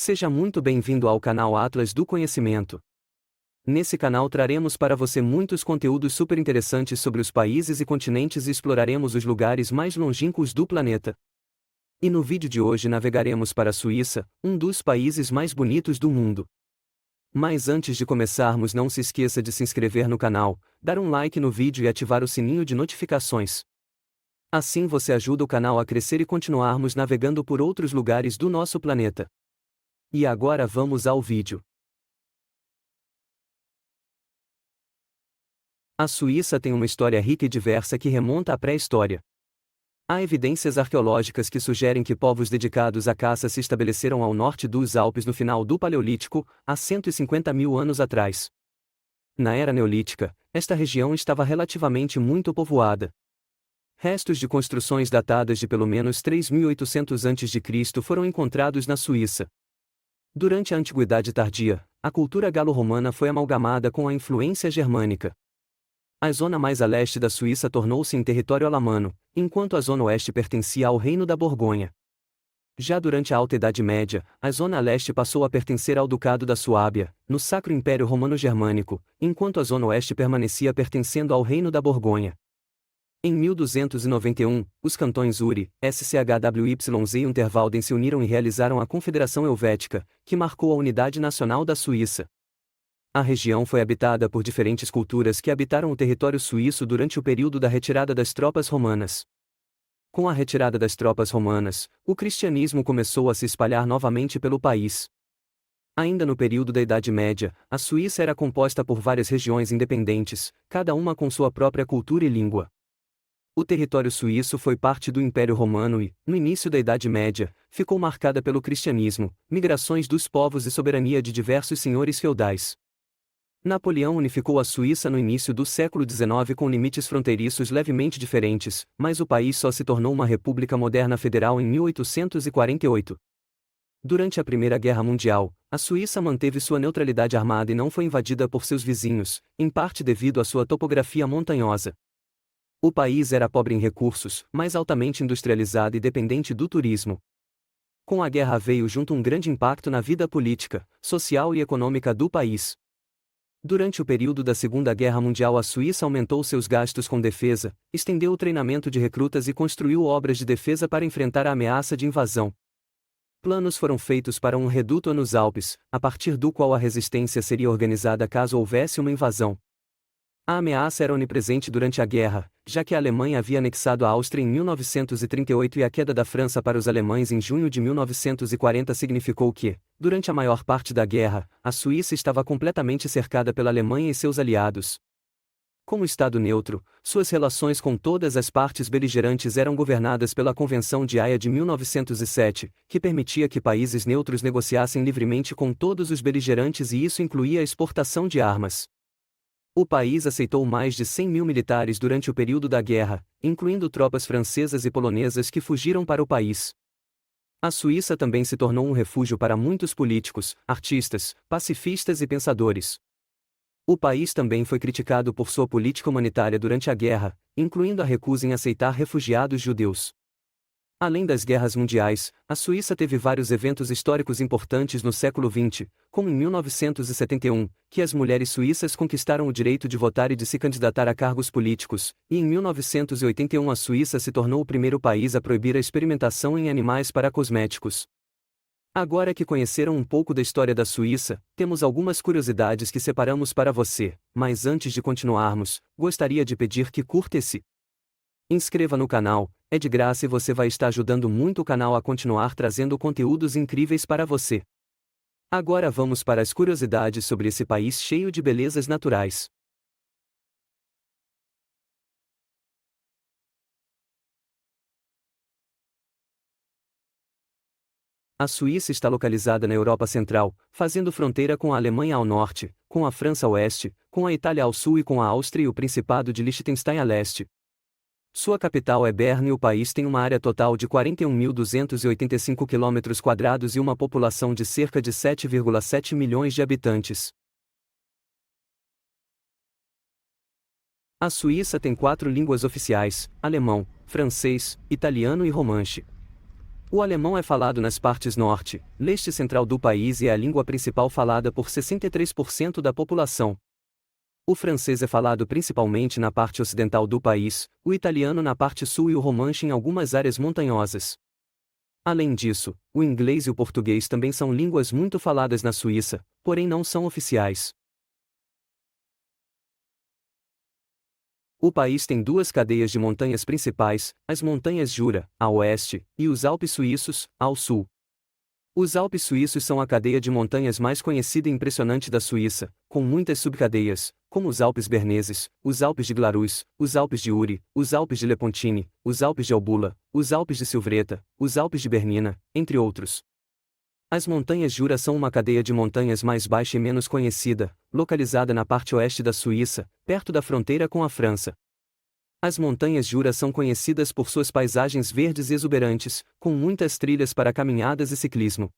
Seja muito bem-vindo ao canal Atlas do Conhecimento. Nesse canal traremos para você muitos conteúdos super interessantes sobre os países e continentes e exploraremos os lugares mais longínquos do planeta. E no vídeo de hoje navegaremos para a Suíça, um dos países mais bonitos do mundo. Mas antes de começarmos, não se esqueça de se inscrever no canal, dar um like no vídeo e ativar o sininho de notificações. Assim você ajuda o canal a crescer e continuarmos navegando por outros lugares do nosso planeta. E agora vamos ao vídeo. A Suíça tem uma história rica e diversa que remonta à pré-história. Há evidências arqueológicas que sugerem que povos dedicados à caça se estabeleceram ao norte dos Alpes no final do Paleolítico, há 150 mil anos atrás. Na Era Neolítica, esta região estava relativamente muito povoada. Restos de construções datadas de pelo menos 3.800 a.C. foram encontrados na Suíça. Durante a Antiguidade Tardia, a cultura galo-romana foi amalgamada com a influência germânica. A zona mais a leste da Suíça tornou-se em território alamano, enquanto a zona oeste pertencia ao Reino da Borgonha. Já durante a Alta Idade Média, a zona a leste passou a pertencer ao Ducado da Suábia, no Sacro Império Romano-Germânico, enquanto a zona oeste permanecia pertencendo ao Reino da Borgonha. Em 1291, os cantões Uri, SCHWYZ e Unterwalden se uniram e realizaram a Confederação Helvética, que marcou a unidade nacional da Suíça. A região foi habitada por diferentes culturas que habitaram o território suíço durante o período da retirada das tropas romanas. Com a retirada das tropas romanas, o cristianismo começou a se espalhar novamente pelo país. Ainda no período da Idade Média, a Suíça era composta por várias regiões independentes, cada uma com sua própria cultura e língua. O território suíço foi parte do Império Romano e, no início da Idade Média, ficou marcada pelo cristianismo, migrações dos povos e soberania de diversos senhores feudais. Napoleão unificou a Suíça no início do século XIX com limites fronteiriços levemente diferentes, mas o país só se tornou uma república moderna federal em 1848. Durante a Primeira Guerra Mundial, a Suíça manteve sua neutralidade armada e não foi invadida por seus vizinhos, em parte devido à sua topografia montanhosa. O país era pobre em recursos, mas altamente industrializado e dependente do turismo. Com a guerra veio junto um grande impacto na vida política, social e econômica do país. Durante o período da Segunda Guerra Mundial, a Suíça aumentou seus gastos com defesa, estendeu o treinamento de recrutas e construiu obras de defesa para enfrentar a ameaça de invasão. Planos foram feitos para um reduto nos Alpes, a partir do qual a resistência seria organizada caso houvesse uma invasão. A ameaça era onipresente durante a guerra, já que a Alemanha havia anexado a Áustria em 1938 e a queda da França para os alemães em junho de 1940 significou que, durante a maior parte da guerra, a Suíça estava completamente cercada pela Alemanha e seus aliados. Como Estado neutro, suas relações com todas as partes beligerantes eram governadas pela Convenção de Haia de 1907, que permitia que países neutros negociassem livremente com todos os beligerantes e isso incluía a exportação de armas. O país aceitou mais de 100 mil militares durante o período da guerra, incluindo tropas francesas e polonesas que fugiram para o país. A Suíça também se tornou um refúgio para muitos políticos, artistas, pacifistas e pensadores. O país também foi criticado por sua política humanitária durante a guerra, incluindo a recusa em aceitar refugiados judeus. Além das guerras mundiais, a Suíça teve vários eventos históricos importantes no século XX, como em 1971, que as mulheres suíças conquistaram o direito de votar e de se candidatar a cargos políticos, e em 1981 a Suíça se tornou o primeiro país a proibir a experimentação em animais para cosméticos. Agora que conheceram um pouco da história da Suíça, temos algumas curiosidades que separamos para você, mas antes de continuarmos, gostaria de pedir que curta esse inscreva no canal, é de graça e você vai estar ajudando muito o canal a continuar trazendo conteúdos incríveis para você. Agora vamos para as curiosidades sobre esse país cheio de belezas naturais. A Suíça está localizada na Europa Central, fazendo fronteira com a Alemanha ao norte, com a França a oeste, com a Itália ao sul e com a Áustria e o Principado de Liechtenstein a leste. Sua capital é Berna e o país tem uma área total de 41.285 km² e uma população de cerca de 7,7 milhões de habitantes. A Suíça tem 4 línguas oficiais: alemão, francês, italiano e romanche. O alemão é falado nas partes norte, leste e central do país e é a língua principal falada por 63% da população. O francês é falado principalmente na parte ocidental do país, o italiano na parte sul e o romanche em algumas áreas montanhosas. Além disso, o inglês e o português também são línguas muito faladas na Suíça, porém não são oficiais. O país tem duas cadeias de montanhas principais, as montanhas Jura, a oeste, e os Alpes Suíços, ao sul. Os Alpes Suíços são a cadeia de montanhas mais conhecida e impressionante da Suíça, com muitas subcadeias, como os Alpes Berneses, os Alpes de Glarus, os Alpes de Uri, os Alpes de Lepontine, os Alpes de Albula, os Alpes de Silvretta, os Alpes de Bernina, entre outros. As montanhas Jura são uma cadeia de montanhas mais baixa e menos conhecida, localizada na parte oeste da Suíça, perto da fronteira com a França. As montanhas Jura são conhecidas por suas paisagens verdes e exuberantes, com muitas trilhas para caminhadas e ciclismo.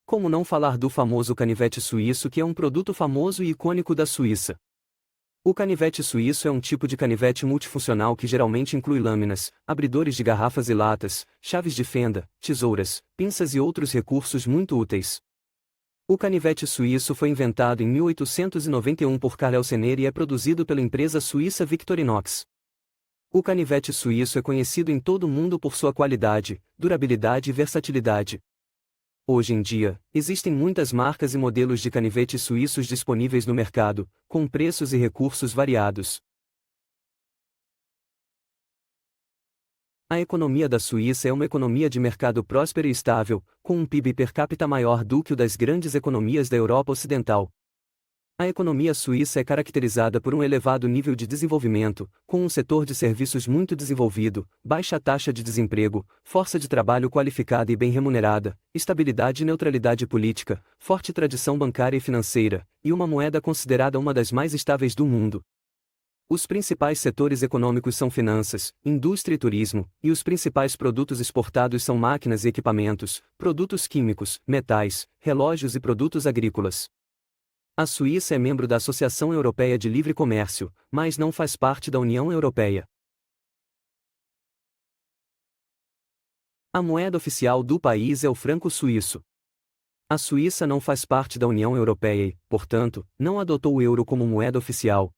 Como não falar do famoso canivete suíço, que é um produto famoso e icônico da Suíça? O canivete suíço é um tipo de canivete multifuncional que geralmente inclui lâminas, abridores de garrafas e latas, chaves de fenda, tesouras, pinças e outros recursos muito úteis. O canivete suíço foi inventado em 1891 por Karl Elsener e é produzido pela empresa suíça Victorinox. O canivete suíço é conhecido em todo o mundo por sua qualidade, durabilidade e versatilidade. Hoje em dia, existem muitas marcas e modelos de canivetes suíços disponíveis no mercado, com preços e recursos variados. A economia da Suíça é uma economia de mercado próspera e estável, com um PIB per capita maior do que o das grandes economias da Europa Ocidental. A economia suíça é caracterizada por um elevado nível de desenvolvimento, com um setor de serviços muito desenvolvido, baixa taxa de desemprego, força de trabalho qualificada e bem remunerada, estabilidade e neutralidade política, forte tradição bancária e financeira, e uma moeda considerada uma das mais estáveis do mundo. Os principais setores econômicos são finanças, indústria e turismo, e os principais produtos exportados são máquinas e equipamentos, produtos químicos, metais, relógios e produtos agrícolas. A Suíça é membro da Associação Europeia de Livre Comércio, mas não faz parte da União Europeia. A moeda oficial do país é o franco suíço. A Suíça não faz parte da União Europeia e, portanto, não adotou o euro como moeda oficial.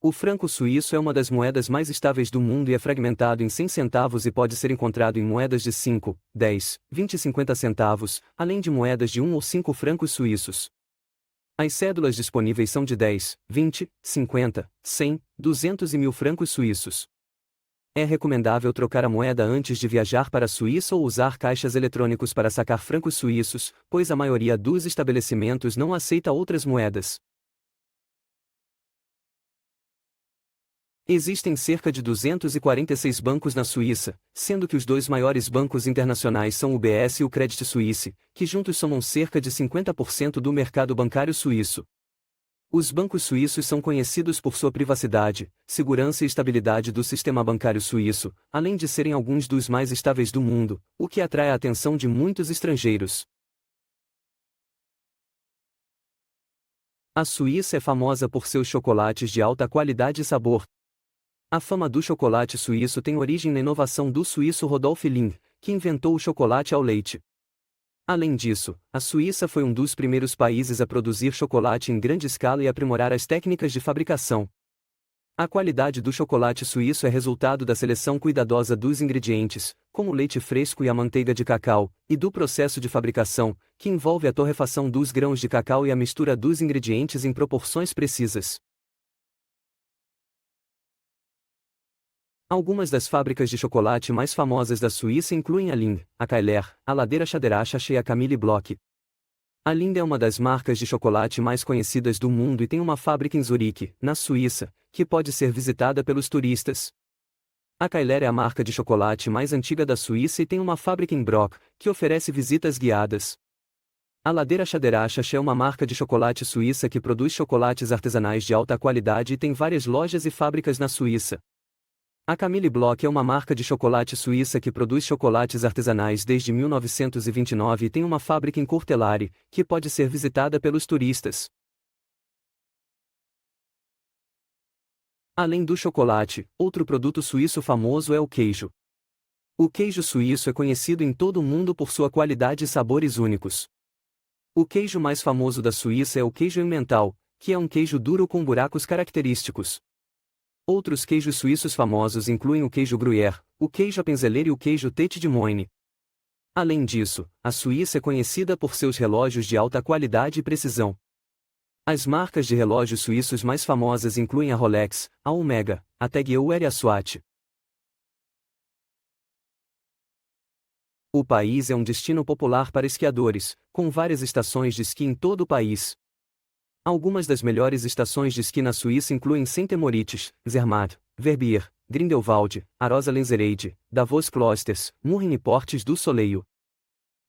O franco suíço é uma das moedas mais estáveis do mundo e é fragmentado em 100 centavos e pode ser encontrado em moedas de 5, 10, 20 e 50 centavos, além de moedas de 1 ou 5 francos suíços. As cédulas disponíveis são de 10, 20, 50, 100, 200 e 1000 francos suíços. É recomendável trocar a moeda antes de viajar para a Suíça ou usar caixas eletrônicos para sacar francos suíços, pois a maioria dos estabelecimentos não aceita outras moedas. Existem cerca de 246 bancos na Suíça, sendo que os dois maiores bancos internacionais são o UBS e o Credit Suisse, que juntos somam cerca de 50% do mercado bancário suíço. Os bancos suíços são conhecidos por sua privacidade, segurança e estabilidade do sistema bancário suíço, além de serem alguns dos mais estáveis do mundo, o que atrai a atenção de muitos estrangeiros. A Suíça é famosa por seus chocolates de alta qualidade e sabor. A fama do chocolate suíço tem origem na inovação do suíço Rodolphe Ling, que inventou o chocolate ao leite. Além disso, a Suíça foi um dos primeiros países a produzir chocolate em grande escala e aprimorar as técnicas de fabricação. A qualidade do chocolate suíço é resultado da seleção cuidadosa dos ingredientes, como o leite fresco e a manteiga de cacau, e do processo de fabricação, que envolve a torrefação dos grãos de cacau e a mistura dos ingredientes em proporções precisas. Algumas das fábricas de chocolate mais famosas da Suíça incluem a Lindt, a Keiler, a Ladeira Schaderachat e a Camille Bloch. A Lindt é uma das marcas de chocolate mais conhecidas do mundo e tem uma fábrica em Zurique, na Suíça, que pode ser visitada pelos turistas. A Keiler é a marca de chocolate mais antiga da Suíça e tem uma fábrica em Brock, que oferece visitas guiadas. A Ladeira Schaderachat é uma marca de chocolate suíça que produz chocolates artesanais de alta qualidade e tem várias lojas e fábricas na Suíça. A Camille Bloch é uma marca de chocolate suíça que produz chocolates artesanais desde 1929 e tem uma fábrica em Courtelary, que pode ser visitada pelos turistas. Além do chocolate, outro produto suíço famoso é o queijo. O queijo suíço é conhecido em todo o mundo por sua qualidade e sabores únicos. O queijo mais famoso da Suíça é o queijo emmental, que é um queijo duro com buracos característicos. Outros queijos suíços famosos incluem o queijo Gruyère, o queijo Appenzeller e o queijo Tête de Moine. Além disso, a Suíça é conhecida por seus relógios de alta qualidade e precisão. As marcas de relógios suíços mais famosas incluem a Rolex, a Omega, a Tag Heuer e a Swatch. O país é um destino popular para esquiadores, com várias estações de esqui em todo o país. Algumas das melhores estações de esqui na Suíça incluem Sainte-Moritz, Zermatt, Verbier, Grindelwald, Arosa-Lenzerheide, Davos-Klosters, Murren e Portes do Soleil.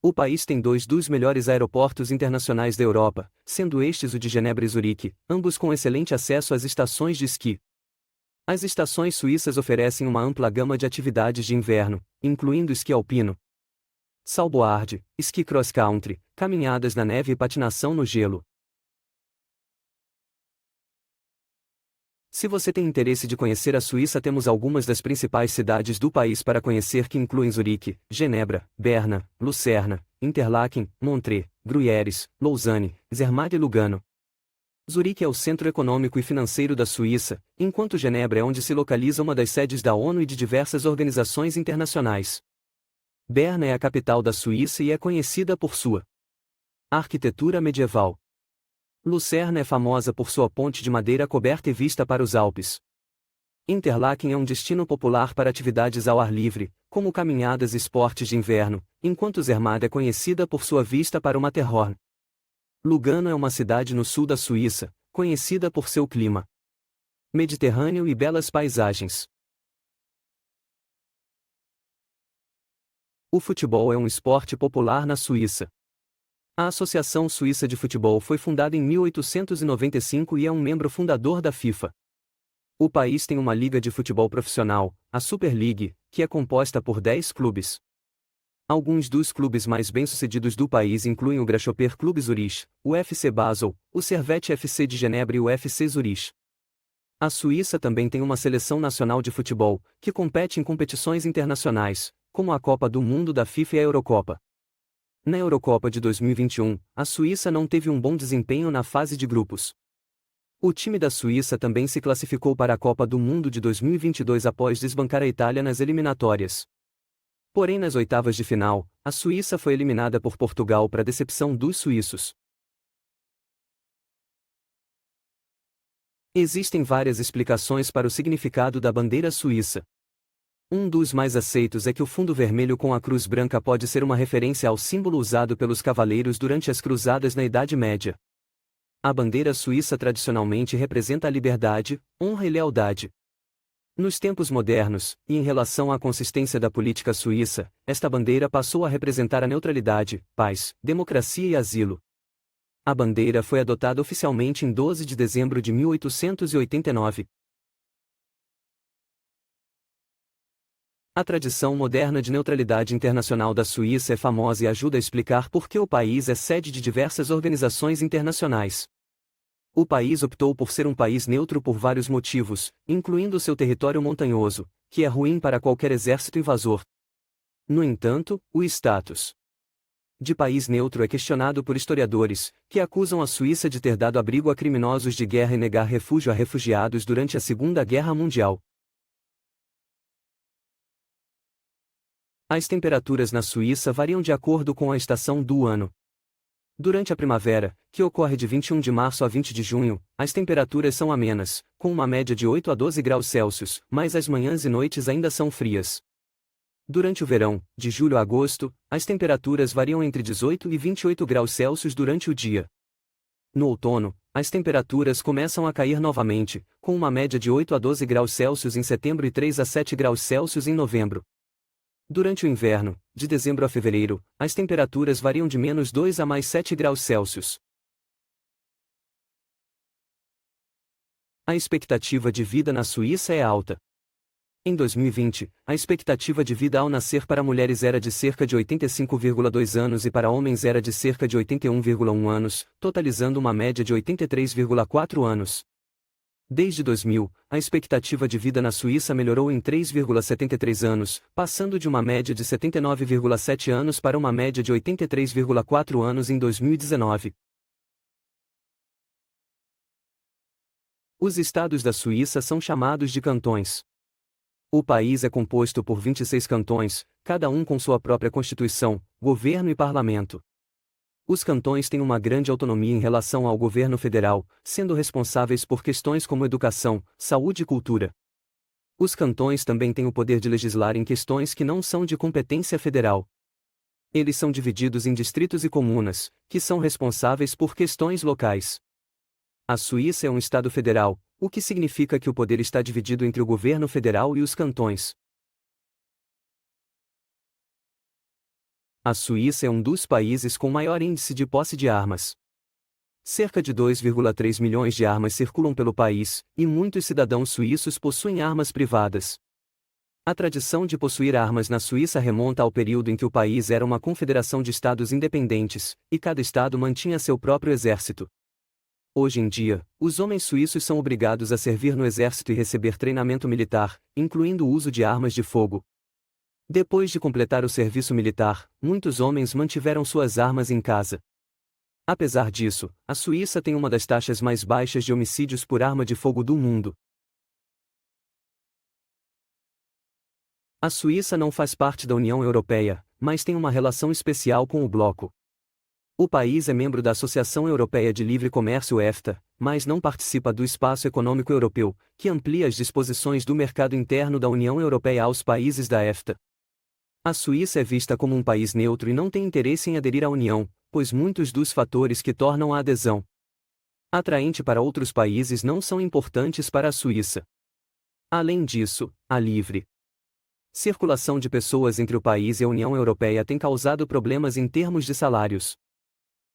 O país tem dois dos melhores aeroportos internacionais da Europa, sendo estes o de Genebra e Zurique, ambos com excelente acesso às estações de esqui. As estações suíças oferecem uma ampla gama de atividades de inverno, incluindo esqui alpino, saltboard, esqui cross-country, caminhadas na neve e patinação no gelo. Se você tem interesse de conhecer a Suíça, temos algumas das principais cidades do país para conhecer, que incluem Zurique, Genebra, Berna, Lucerna, Interlaken, Montreux, Gruyères, Lausanne, Zermatt e Lugano. Zurique é o centro econômico e financeiro da Suíça, enquanto Genebra é onde se localiza uma das sedes da ONU e de diversas organizações internacionais. Berna é a capital da Suíça e é conhecida por sua arquitetura medieval. Lucerna é famosa por sua ponte de madeira coberta e vista para os Alpes. Interlaken é um destino popular para atividades ao ar livre, como caminhadas e esportes de inverno, enquanto Zermatt é conhecida por sua vista para o Matterhorn. Lugano é uma cidade no sul da Suíça, conhecida por seu clima mediterrâneo e belas paisagens. O futebol é um esporte popular na Suíça. A Associação Suíça de Futebol foi fundada em 1895 e é um membro fundador da FIFA. O país tem uma liga de futebol profissional, a Super League, que é composta por 10 clubes. Alguns dos clubes mais bem-sucedidos do país incluem o Grasshopper Club Zurich, o FC Basel, o Servette FC de Genebra e o FC Zurich. A Suíça também tem uma seleção nacional de futebol, que compete em competições internacionais, como a Copa do Mundo da FIFA e a Eurocopa. Na Eurocopa de 2021, a Suíça não teve um bom desempenho na fase de grupos. O time da Suíça também se classificou para a Copa do Mundo de 2022 após desbancar a Itália nas eliminatórias. Porém, nas oitavas de final, a Suíça foi eliminada por Portugal para decepção dos suíços. Existem várias explicações para o significado da bandeira suíça. Um dos mais aceitos é que o fundo vermelho com a cruz branca pode ser uma referência ao símbolo usado pelos cavaleiros durante as cruzadas na Idade Média. A bandeira suíça tradicionalmente representa a liberdade, honra e lealdade. Nos tempos modernos, e em relação à consistência da política suíça, esta bandeira passou a representar a neutralidade, paz, democracia e asilo. A bandeira foi adotada oficialmente em 12 de dezembro de 1889. A tradição moderna de neutralidade internacional da Suíça é famosa e ajuda a explicar por que o país é sede de diversas organizações internacionais. O país optou por ser um país neutro por vários motivos, incluindo seu território montanhoso, que é ruim para qualquer exército invasor. No entanto, o status de país neutro é questionado por historiadores, que acusam a Suíça de ter dado abrigo a criminosos de guerra e negar refúgio a refugiados durante a Segunda Guerra Mundial. As temperaturas na Suíça variam de acordo com a estação do ano. Durante a primavera, que ocorre de 21 de março a 20 de junho, as temperaturas são amenas, com uma média de 8 a 12 graus Celsius, mas as manhãs e noites ainda são frias. Durante o verão, de julho a agosto, as temperaturas variam entre 18 e 28 graus Celsius durante o dia. No outono, as temperaturas começam a cair novamente, com uma média de 8 a 12 graus Celsius em setembro e 3 a 7 graus Celsius em novembro. Durante o inverno, de dezembro a fevereiro, as temperaturas variam de -2 a +7 graus Celsius. A expectativa de vida na Suíça é alta. Em 2020, a expectativa de vida ao nascer para mulheres era de cerca de 85,2 anos e para homens era de cerca de 81,1 anos, totalizando uma média de 83,4 anos. Desde 2000, a expectativa de vida na Suíça melhorou em 3,73 anos, passando de uma média de 79,7 anos para uma média de 83,4 anos em 2019. Os estados da Suíça são chamados de cantões. O país é composto por 26 cantões, cada um com sua própria constituição, governo e parlamento. Os cantões têm uma grande autonomia em relação ao governo federal, sendo responsáveis por questões como educação, saúde e cultura. Os cantões também têm o poder de legislar em questões que não são de competência federal. Eles são divididos em distritos e comunas, que são responsáveis por questões locais. A Suíça é um estado federal, o que significa que o poder está dividido entre o governo federal e os cantões. A Suíça é um dos países com maior índice de posse de armas. Cerca de 2,3 milhões de armas circulam pelo país, e muitos cidadãos suíços possuem armas privadas. A tradição de possuir armas na Suíça remonta ao período em que o país era uma confederação de estados independentes, e cada estado mantinha seu próprio exército. Hoje em dia, os homens suíços são obrigados a servir no exército e receber treinamento militar, incluindo o uso de armas de fogo. Depois de completar o serviço militar, muitos homens mantiveram suas armas em casa. Apesar disso, a Suíça tem uma das taxas mais baixas de homicídios por arma de fogo do mundo. A Suíça não faz parte da União Europeia, mas tem uma relação especial com o bloco. O país é membro da Associação Europeia de Livre Comércio EFTA, mas não participa do Espaço Econômico Europeu, que amplia as disposições do mercado interno da União Europeia aos países da EFTA. A Suíça é vista como um país neutro e não tem interesse em aderir à União, pois muitos dos fatores que tornam a adesão atraente para outros países não são importantes para a Suíça. Além disso, a livre circulação de pessoas entre o país e a União Europeia tem causado problemas em termos de salários.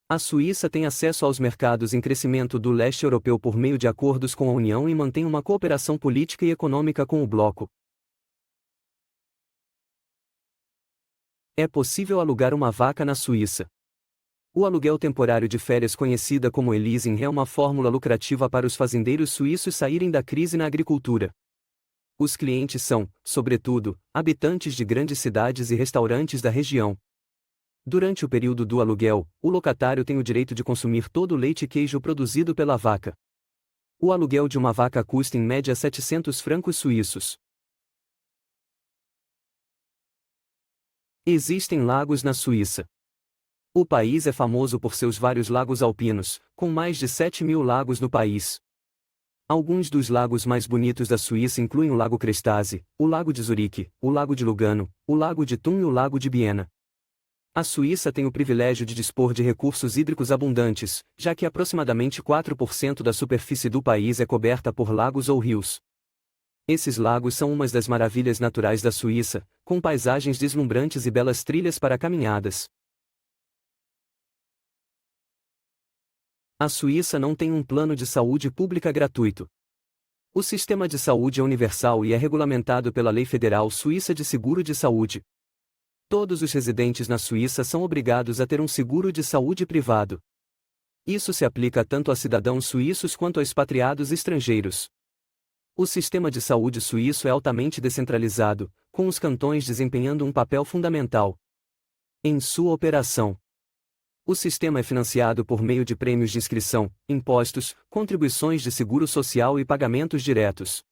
A Suíça tem acesso aos mercados em crescimento do leste europeu por meio de acordos com a União e mantém uma cooperação política e econômica com o bloco. É possível alugar uma vaca na Suíça. O aluguel temporário de férias, conhecida como leasing, é uma fórmula lucrativa para os fazendeiros suíços saírem da crise na agricultura. Os clientes são, sobretudo, habitantes de grandes cidades e restaurantes da região. Durante o período do aluguel, o locatário tem o direito de consumir todo o leite e queijo produzido pela vaca. O aluguel de uma vaca custa em média 700 francos suíços. Existem lagos na Suíça. O país é famoso por seus vários lagos alpinos, com mais de 7.000 lagos no país. Alguns dos lagos mais bonitos da Suíça incluem o Lago Crestase, o Lago de Zurique, o Lago de Lugano, o Lago de Thun e o Lago de Biena. A Suíça tem o privilégio de dispor de recursos hídricos abundantes, já que aproximadamente 4% da superfície do país é coberta por lagos ou rios. Esses lagos são uma das maravilhas naturais da Suíça, com paisagens deslumbrantes e belas trilhas para caminhadas. A Suíça não tem um plano de saúde pública gratuito. O sistema de saúde é universal e é regulamentado pela Lei Federal Suíça de Seguro de Saúde. Todos os residentes na Suíça são obrigados a ter um seguro de saúde privado. Isso se aplica tanto a cidadãos suíços quanto a expatriados estrangeiros. O sistema de saúde suíço é altamente descentralizado, com os cantões desempenhando um papel fundamental em sua operação. O sistema é financiado por meio de prêmios de inscrição, impostos, contribuições de seguro social e pagamentos diretos.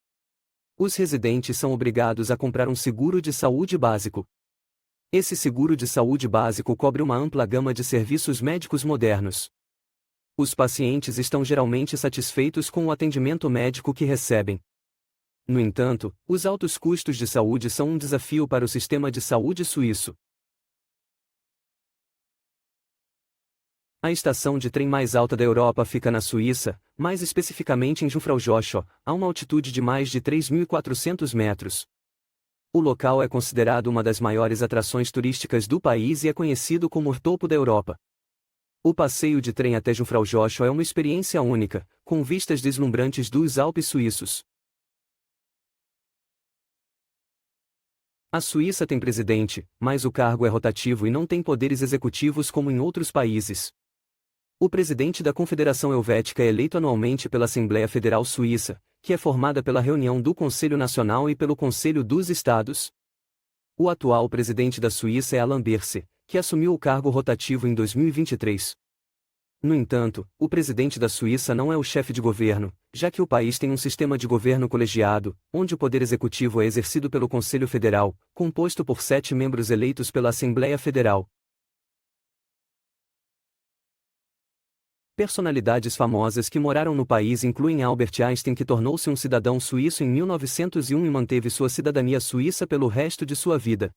Os residentes são obrigados a comprar um seguro de saúde básico. Esse seguro de saúde básico cobre uma ampla gama de serviços médicos modernos. Os pacientes estão geralmente satisfeitos com o atendimento médico que recebem. No entanto, os altos custos de saúde são um desafio para o sistema de saúde suíço. A estação de trem mais alta da Europa fica na Suíça, mais especificamente em Jungfrau-Jochau, a uma altitude de mais de 3.400 metros. O local é considerado uma das maiores atrações turísticas do país e é conhecido como o topo da Europa. O passeio de trem até Jungfrau-Jochau é uma experiência única, com vistas deslumbrantes dos Alpes suíços. A Suíça tem presidente, mas o cargo é rotativo e não tem poderes executivos como em outros países. O presidente da Confederação Helvética é eleito anualmente pela Assembleia Federal Suíça, que é formada pela reunião do Conselho Nacional e pelo Conselho dos Estados. O atual presidente da Suíça é Alain Berset, que assumiu o cargo rotativo em 2023. No entanto, o presidente da Suíça não é o chefe de governo, já que o país tem um sistema de governo colegiado, onde o poder executivo é exercido pelo Conselho Federal, composto por 7 membros eleitos pela Assembleia Federal. Personalidades famosas que moraram no país incluem Albert Einstein, que tornou-se um cidadão suíço em 1901 e manteve sua cidadania suíça pelo resto de sua vida.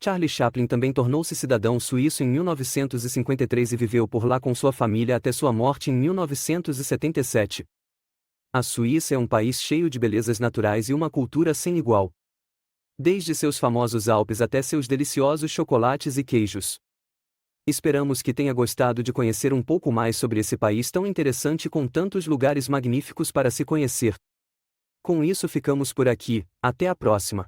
Charlie Chaplin também tornou-se cidadão suíço em 1953 e viveu por lá com sua família até sua morte em 1977. A Suíça é um país cheio de belezas naturais e uma cultura sem igual. Desde seus famosos Alpes até seus deliciosos chocolates e queijos. Esperamos que tenha gostado de conhecer um pouco mais sobre esse país tão interessante com tantos lugares magníficos para se conhecer. Com isso ficamos por aqui, até a próxima.